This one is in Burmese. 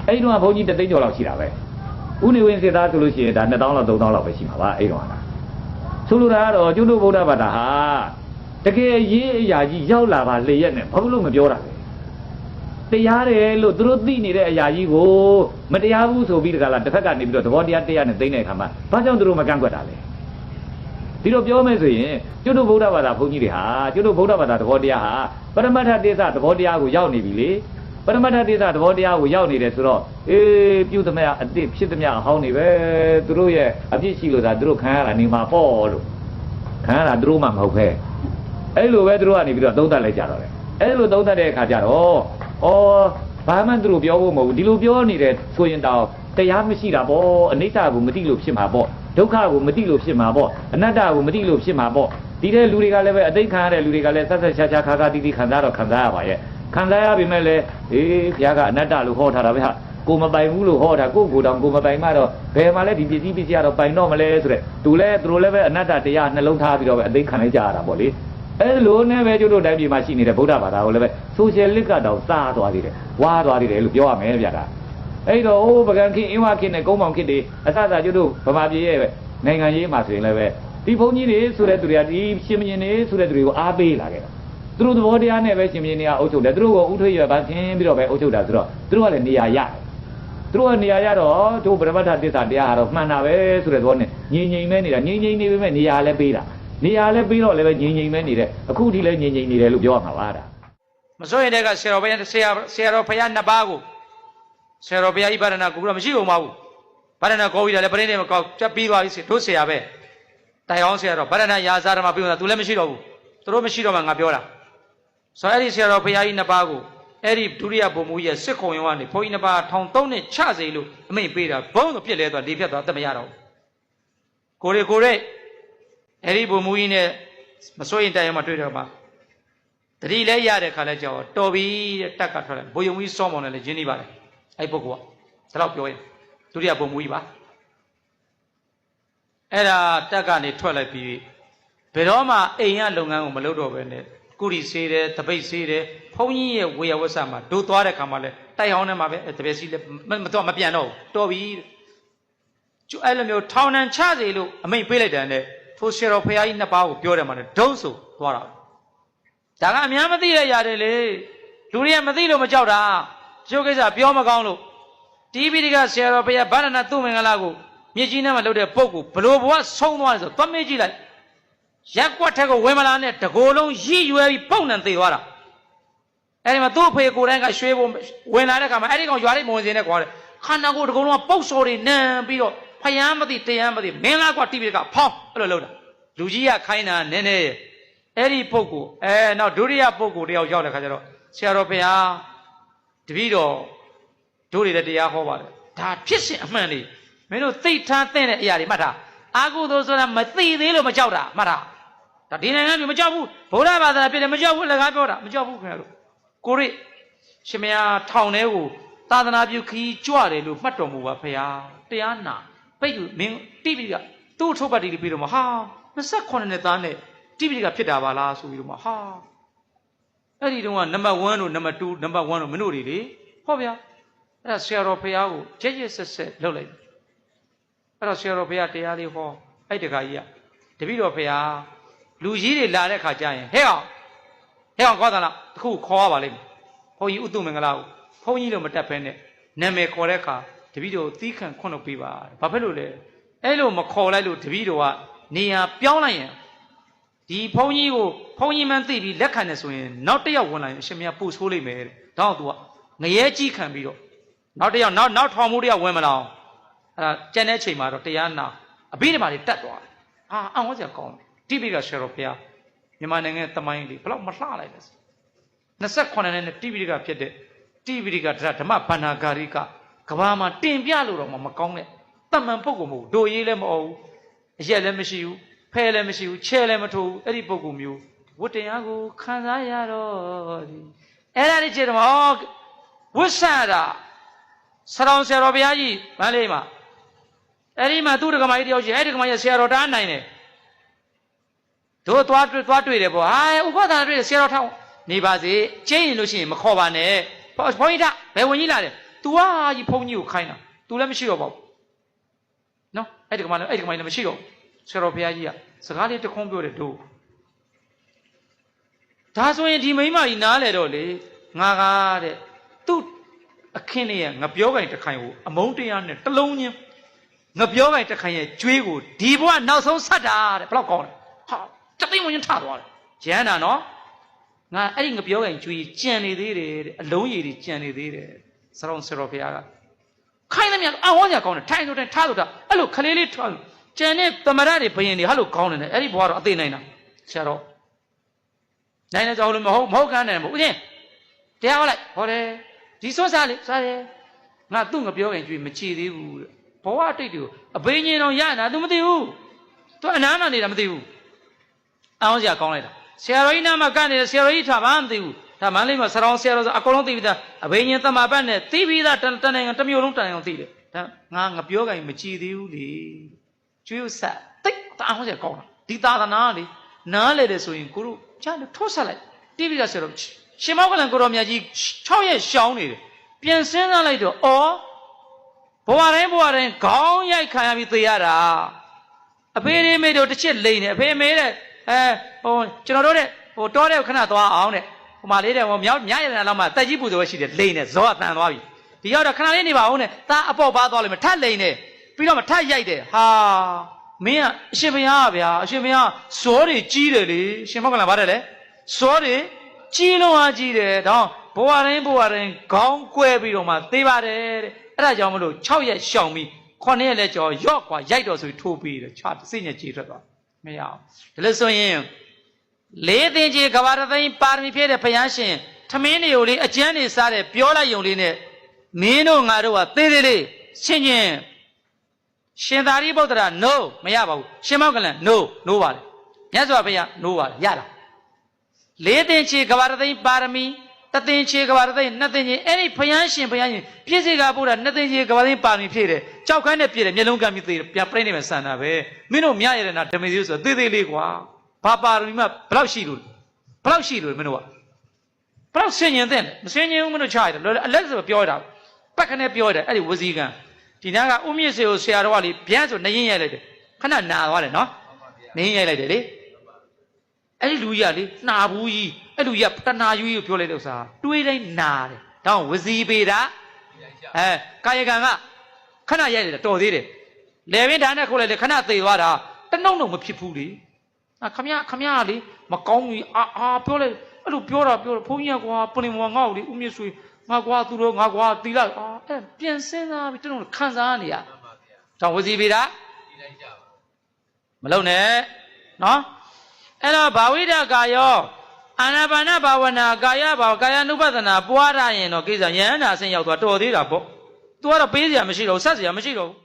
အဲ့တော့ဘုန်းကြီးတသိန်းကျော်လောက်ရှိတာပဲဥနေဝင်စစ်သားဆိုလို့ရှိရင်ဒါ2000လောက်3000လောက်ပဲရှိမှာပါအဲ့တော့ဟာဆိုလိုတာကတော့ကျွတ်တို့ဗုဒ္ဓဘာသာဟာတကယ်ရေးအရာကြီးရောက်လာပါလျက်နဲ့ဘာလို့မပြောတာလဲတရားတယ်လို့သူတို့သိနေတဲ့အရာကြီးကိုမတရားဘူးဆိုပြီးတကလားတစ်ဖက်ကနေပြီးတော့သဘောတရားတရားနဲ့သိတဲ့အခါမှာဘာကြောင့်သူတို့မကန့်ကွက်တာလဲဒီလိုပြောမယ်ဆိုရင်ကျွတ်တို့ဗုဒ္ဓဘာသာဘုန်းကြီးတွေဟာကျွတ်တို့ဗုဒ္ဓဘာသာသဘောတရားဟာပရမတ္ထတေသသဘောတရားကိုရောက်နေပြီလေပရမတ္ထတေသသဘောတရားကိုရောက်နေတယ်ဆိုတော့ပြုသမျှအတိဖြစ်သမျှအဟောင်းနေပဲသူတို့ရဲ့အပြစ်ရှိလို့သာသူတို့ခံရတာနေမှာပေါ့လို့ခံရတာသူတို့မှမဟုတ်ပဲအဲ့လိုပဲသူတို့ကနေပြီးတော့သုံးသပ်လိုက်ကြတော့လေအဲ့လိုသုံးသပ်တဲ့အခါကျတော့ဘာမှသူတို့ပြောဖို့မဟုတ်ဘူးဒီလိုပြောနေတဲ့ဆိုရင်တော့တရားမရှိတာပေါ့အနိစ္စကိုမသိလို့ဖြစ်မှာပေါ့ဒုက္ခကိုမသိလို့ဖြစ်မှာပေါ့အနတ္တကိုမသိလို့ဖြစ်မှာပေါ့ဒီတဲ့လူတွေကလည်းပဲအသိခံရတဲ့လူတွေကလည်းဆက်ဆက်ချာချာခါခါတီးတီးခံစားတော့ခံစားရပါရဲ့ခံစားရပြီမဲ့လေဘုရားကအနတ္တလို့ဟောထားတာပဲဟာကိုမပိုင်ဘူးလို့ဟောတာကိုတောင်ကိုမပိုင်မှတော့ဘယ်မှာလဲဒီပစ္စည်းကတော့ပိုင်တော့မလဲဆိုတဲ့သူတို့လည်းပဲအနတ္တတရားနှလုံးထားပြီးတော့ပဲအသိခံလိုက်ကြရတာပေါ့လေအဲ့လိုနဲ့ပဲကျတို့တိုင်းပြည်မှာရှိနေတဲ့ဗုဒ္ဓဘာသာကိုလည်းပဲဆိုရှယ်လစ်ကတော့စားသွားသေးတယ်ဝါသွားသေးတယ်လို့ပြောရမယ်ဗျာဒါအဲ့တော့ပကံခင်အင်းဝခင်နဲ့ကုန်းမောင်ခင်တွေအစသာကျတို့ဗမာပြည်ရဲ့ပဲနိုင်ငံရေးမှာဆိုရင်လည်းပဲဒီဘုန်းကြီးတွေဆိုတဲ့သူတွေကဒီရှင်မင်းတွေဆိုတဲ့သူတွေကိုအားပေးလာခဲ့တာသူတို့သဘောတရားနဲ့ပဲရှင်မင်းတွေကအုပ်ချုပ်တယ်သူတို့ကဥထွေးရပါချင်းပြီးတော့ပဲအုပ်ချုပ်တာဆိုတော့သူတို့ကလည်းနေရာရသူတို့ကနေရာရတော့တို့ပရမတ္ထသစ္စာတရားဟာတော့မှန်တာပဲဆိုတဲ့သဘောနဲ့ငြိမ်ငြိမ်ပဲနေတာငြိမ်ငြိမ်နေပေမဲ့နေရာလည်းပေးတာနေရာလည်းပြီးတော့လည်းပဲငြိမ်ငြိမ်ပဲနေတယ်အခုထိလည်းငြိမ်ငြိမ်နေတယ်လို့ပြောရမှာပါဒါမစိုးရင်တည်းကဆရာတော်ဘုရားနှစ်ပါးကိုဆရာတော်ဘုရားဤဗဒနာကိုတော့မရှိဘူးမဟုတ်ဗဒနာကိုပြီးတယ်ပရိနေမကောက်ပြတ်ပြီးသွားပြီတို့ဆရာပဲတိုင်အောင်ဆရာတော်ဗဒနာရာဇာဓမ္မပြီးတော့သူလည်းမရှိတော့ဘူးသူတို့မရှိတော့မှငါပြောတာဆိုတော့အဲ့ဒီဆရာတော်ဘုရားဤနှစ်ပါးကိုအဲ့ဒီဒုတိယဘုံမူရဲ့စစ်ခုံရုံကနေဘုန်းကြီးနှစ်ပါး1300နဲ့ချစေလို့အမိန့်ပေးတာဘုံဆိုပြစ်လဲသွားလေဖြတ်သွားအသက်မရတော့ကိုရဲအဲ့ဒီဘုံမူကြီးနဲ့မစိုးရင်တိုင်အောင်မှတွေ့တော့မှတတိလဲရတဲ့ခါလဲကြောတော်ပြီတဲ့တက်ကထွက်လိုက်ဘုံယုံကြီးစောမောင်နဲ့လည်းရင်းနှီးပါတယ်အဲ့ပုဂ္ဂိုလ်ကဒါတော့ပြောရင်ဒုတိယဘုံမူကြီးပါအဲ့ဒါတက်ကနေထွက်လိုက်ပြီးဘယ်တော့မှအိမ်ရလုပ်ငန်းကိုမလုပ်တော့ဘဲနဲ့ကုရီဆေးတယ်တပိတ်ဆေးတယ်ဘုန်းကြီးရဲ့ဝေယဝဆမှာဒိုးသွားတဲ့ခါမှာလဲတိုက်ဟောင်းထဲမှာပဲတပည့်စီလဲမပြန်တော့တော်ပြီကျအဲ့လိုမျိုးထောင်နှံချစေလို့အမိန့်ပေးလိုက်တယ်နဲ့ထိုဆရာတော်ဖရာကြီးနှစ်ပါးကိုပြောတယ်မှာလဲဒုံးဆိုသွားတာဒါကအများမသိတဲ့ရတယ်လေလူတွေကမသိလို့မကြောက်တာကျိုးကိစ္စပြောမကောင်းလို့တီးပြီးကဆရာတော်ဖရာဗန္ဒနာသူ့မင်္ဂလာကိုမြစ်ကြီးနဲ့မှလှုပ်တဲ့ပုဂ္ဂိုလ်ဘလို့ဘဝဆုံးသွားတယ်ဆိုသွားမေးကြည့်လိုက်ရက်ကွက်ထက်ကိုဝင်မလာနဲ့တကိုယ်လုံးရည်ရွယ်ပြီးပုံနဲ့သေသွားတာအဲ့ဒီမှာသူ့အဖေကိုယ်တိုင်ကရွှေဘုံဝင်လာတဲ့ခါမှာအဲ့ဒီကောင်ရွာလေးမဝင်စင်းနဲ့ခွာတယ်ခန္ဓာကိုယ်တကိုယ်လုံးကပုတ်စော်တွေနံပြီးတော့ဖယံမသိတရားမသိမင်းလားကွာတိပိကဖောင်းအဲ့လိုလုပ်တာလူကြီးကခိုင်းတာနည်းနည်းအဲ့ဒီပုဂ္ဂိုလ်နောက်ဒုတိယပုဂ္ဂိုလ်တယောက်ရောက်တဲ့ခါကျတော့ဆရာတော်ဘုရားတပည့်တော်တို့တွေလည်းတရားဟောပါတယ်ဒါဖြစ်စဉ်အမှန်လေးမင်းတို့သိထားတဲ့အရာတွေမှတ်ထားအာဟုသောဆိုတာမသိသေးလို့မကြောက်တာမှတ်ထားဒါဒီနိုင်ငံမျိုးမကြောက်ဘူးဗုဒ္ဓဘာသာပြည့်တယ်မကြောက်ဘူးလကားပြောတာမကြောက်ဘူးခင်ဗျားတို့ကိုရိရှင်မယားထောင်ထဲကိုသာသနာပြုခီးကြွတယ်လို့မှတ်တော်မူပါဖေဟာတရားနာပိတ်မင်းတိပိကသူ့ထုတ်ပတ်တီပြီးတော့မှဟာ28နှစ်သားနဲ့တိပိကဖြစ်တာပါလားဆိုပြီးတော့မှဟာအဲ့ဒီတုန်းကနံပါတ်1တို့နံပါတ်2နံပါတ်1တို့မင်းတို့တွေလေဟောဗျာအဲ့ဒါဆရာတော်ဖေဟာကိုကြက်ကြက်ဆက်ဆက်လုပ်လိုက်အဲ့တော့ဆရာတော်ဘုရားတရားလေးဟောအဲ့တခါကြီးကတပည့်တော်ဘုရားလူကြီးတွေလာတဲ့ခါကျရင်ဟဲ့အောင်ခေါ်တာလားတခုခေါ်ရပါလိမ့်မယ်ဘုန်းကြီးဥတုမင်္ဂလာကိုဘုန်းကြီးတို့မတက်ဖဲနဲ့နာမည်ခေါ်တဲ့အခါတပည့်တော်သီးခံခွင့်လုပ်ပေးပါဘာဖြစ်လို့လဲအဲ့လိုမခေါ်လိုက်လို့တပည့်တော်ကနေရာပြောင်းလိုက်ရင်ဒီဘုန်းကြီးကိုဘုန်းကြီးမှန်းသိပြီးလက်ခံနေဆိုရင်နောက်တစ်ယောက်ဝင်လာရင်အရှင်မရပူဆိုးလိမ့်မယ်တဲ့ဒါတော့သူကငရဲကြီးခံပြီးတော့နောက်တစ်ယောက်နောက်ထောင်မှုတစ်ယောက်ဝင်မလာအောင်အဲ့ဒါကျန်တဲ့ချိန်မှာတော့တရားနာအဘိဓမ္မာတွေတက်သွားတယ်အံ့ဩစရာကောင်းတယ်တိပိကဆရာတော်ဘုရားမြန်မာနိုင်ငံသမိုင်းလေးဘယ်လောက်မလှလိုက်လဲ28နှစ်နဲ့တိပိကဖြစ်တဲ့တိပိကဓမ္မဗန္နာဂါရိကကဘာမှာတင်ပြလို့တော့မကောင်းတဲ့တမန်ပုဂ္ဂိုလ်မဟုတ်ဒိုရေးလည်းမဟုတ်ဘူးအရက်လည်းမရှိဘူးဖဲလည်းမရှိဘူးချဲလည်းမထိုးဘူးအဲ့ဒီပုဂ္ဂိုလ်မျိုးဝတ္တရားကိုခံစားရတော့ဒီအဲ့ဒါလေးကြည့်တော့ဝိဆရာဆရာတော်ဘုရားကြီးမလေးမှာအဲ့ဒီမှာသူ့ဒကမာကြီးတယောက်ရှိအဲ့ဒီဒကမာကြီးဆရာတော်တားနိုင်တယ်တို့သွားတွေ့တယ်ပေါ့ဟာဥပဒါတွေ့ဆရာတော်ထောင်းနေပါစေကျင်းရင်လို့ရှိရင်မခေါ်ပါနဲ့ဘုန်းကြီးဘယ်ဝင်ကြီးလာတယ် तू อ่ะကြီးဖုန်းကြီးကိုခိုင်းတာ तू လည်းမရှိတော့ပါဘူးနော်အဲ့ဒီကမှလည်းမရှိတော့ဆရာတော်ဘုရားကြီးကစကားလေးတခွန်းပြောတယ်တို့ဒါဆိုရင်ဒီမိမကြီးနားလေတော့လေငါကားတဲ့သူ့အခင်းလေးကငပြောကင်တစ်ခိုင်ကိုအမုန်းတရားနဲ့တလုံးချင်းငပြောကင်တစ်ခိုင်ရဲ့ကျွေးကိုဒီဘဝနောက်ဆုံးဆက်တာတဲ့ဘယ်တော့ကောင်းလဲဟာတသိမဝင်ထသွားတယ်ရဟန္တာနော်ငါအဲ့ဒီငပြောကင်ကျွေးကြံနေသေးတယ်တဲ့အလုံးရည်တွေကြံနေသေးတယ်ဆရာတော်ဘုရားကခိုင်းသမျှအဝန်းကြကောင်းတယ်ထိုင်ဆိုတိုင်းထားဆိုတာအဲ့လိုခလေးလေးထားကျန်တဲ့သမရတွေဘယင်တွေဟာလို့ကောင်းတယ်အဲ့ဒီဘဝတော့အသေးနိုင်တာဆရာတော်နိုင်တဲ့ကြောင့်လို့မဟုတ်ကန်းတယ်မဟုတ်ဦးချင်းတရားဟောလိုက်ဟောတယ်ဒီစောစားလေစားတယ်ငါသူ့ငပြောခင်ကြွေမချီသေးဘူးတဲ့ဘဝတိတ်တွေကိုအဘိညာဉ်တော်ရနာ तू မသိဘူး तू အနားနာနေတာမသိဘူးအောင်စရာကောင်းလိုက်တာဆရာတော်ကြီးနားမှာကန့်နေတယ်ဆရာတော်ကြီးထားမှမသိဘူးဒါမှလည်းမဆရာတော်ဆိုအကုန်လုံးသိပြီးသားအဘိညာဉ်တမပတ်နဲ့သိပြီးသားတနိုင်ငံတစ်မျိုးလုံးတန်အောင်သိတယ်ဒါငါငပြောခင်မချီသေးဘူးလေကျွေးဆက်တိတ်အောင်စရာကောင်းတာဒီသာသနာလေနားလေတယ်ဆိုရင်ကိုတို့ကြားလို့ထိုးဆက်လိုက်တိပြီးသားဆရာတော်ရှင်မောကလန်ကိုတော်မြတ်ကြီး6ရက်ရှောင်းနေတယ်ပြန်စဉ်းစားလိုက်တော့အော်ဘဝတိုင်းခေါင်းရိုက်ခံရပြီးသေရတာအဖေလေးမေတို့တစ်ချက်လိမ့်နေအဖေမေတဲ့ကျွန်တော်တို့တဲ့တောတဲ့ခဏသွားအောင်တဲ့ဟိုမှာလေးတဲ့မြောက်မြရတဲ့လောက်မှတက်ကြီးပူဇော်ရှိတယ်လိမ့်နေဇောအတန်သွားပြီဒီရောက်တော့ခဏလေးနေပါဦးနဲ့သားအပေါက်ပါသွားလိမ့်မယ်ထပ်လိမ့်နေပြီးတော့မှထပ်ရိုက်တယ်ဟာမင်းကအရှင်ဘုရားဗျာအရှင်ဘုရားဇောတွေကြီးတယ်လေရှင်မောကလန်ပါတယ်လေဇောတွေကြီးလုံးအားကြီးတယ်တော့ဘဝတိုင်းခေါင်းကွဲပြီးတော့မှသေးပါတယ်တဲ့အဲ့ဒါကြောင့်မလို့6ရက်ရှောင်ပြီး9ရက်လဲကြော်ရော့ကွာရိုက်တော့ဆိုထိုးပြီးတယ်ချွတ်စိတ်ညစ်ကြေထွက်သွားမရအောင်ဒါလို့ဆိုရင်လေးသိင်ကြီးကဘာရသိန်းပါရမီဖြည့်တဲ့ဘုရားရှင်ထမင်းတွေကိုလေအကျန်းနေစားတဲ့ပြောလိုက်ယုံလေးနဲ့မင်းတို့ငါတို့ကသေးသေးလေးရှင်ချင်းရှင်သာရိပုတ္တရာ no မရပါဘူးရှင်မောကလန် no ပါတယ်မြတ်စွာဘုရား no ပါတယ်ရတာလေးသိင်ချေကဘာရသိန်းပါရမီတသိင်ချေကဘာရသိန်းနှစ်သိင်ချေအဲ့ဒီဘုရားရှင်ပြည့်စေကပို့တာနှစ်သိင်ချေကဘာသိန်းပါရမီဖြည့်တယ်ကြောက်ခမ်းနဲ့ပြည့်တယ်မျက်လုံးကမ်းပြီးသေးတယ်ပြန်ပြိနေမယ်ဆန္ဒပဲမင်းတို့မြရရနာဓမေသေးဆိုသေးသေးလေးကွာဘာပါရမီမှဘလောက်ရှိလို့မင်းတို့ကဘလောက်ဆင်ញင်တဲ့မဆင်ញင်ဘူးမင်းတို့ချရတယ်အလက်ဆိုပြောရတာပတ်ခနဲ့ပြောရတယ်အဲ့ဒီဝစီကံဒီနားကဥမြင့်စေကိုဆရာတော်ကလေဗျမ်းဆိုနှရင်ရိုက်လိုက်တယ်ခဏနာသွားတယ်နော်နှရင်ရိုက်လိုက်တယ်လေအဲ့ဒီလူကြီးကလေနှာဘူးကြီးအဲ့လူကြီးကတဏှာယူကြီးကိုပြောလိုက်တဲ့ဥစ္စာတွေးတိုင်းနာတယ်ဒါဝစီပေတာကာယကံကခဏရိုက်တယ်တော်သေးတယ်လေပင်ဓာတ်နဲ့ခိုးလိုက်တယ်ခဏသေသွားတာတနှုံမဖြစ်ဘူးလေခမရလေမကောင်းဘူးပြောလိုက်အဲ့လိုပြောတာဘုန်းကြီးကကွာပလင်မောငေါ့လေဥမြင့်ဆွေငါကွာသူတို့ငါကွာတီလိုက်အဲ့ပြန်စင်းစားပြီးတနှုံခံစားနေရဒါဝစီပေတာမလုံနဲ့နော်အဲ့တော့ဘာဝိဒကာယောအာနာပါနဘာဝနာကာယဘာကာယ ानु ပဒနာပွားရရင်တော့ကိစ္စယန္တာဆင်းရောက်သွားတော်သေးတာပေါ့။ तू ကတော့ပေးစရာမရှိတော့ဆက်စရာမရှိတော့ဘူး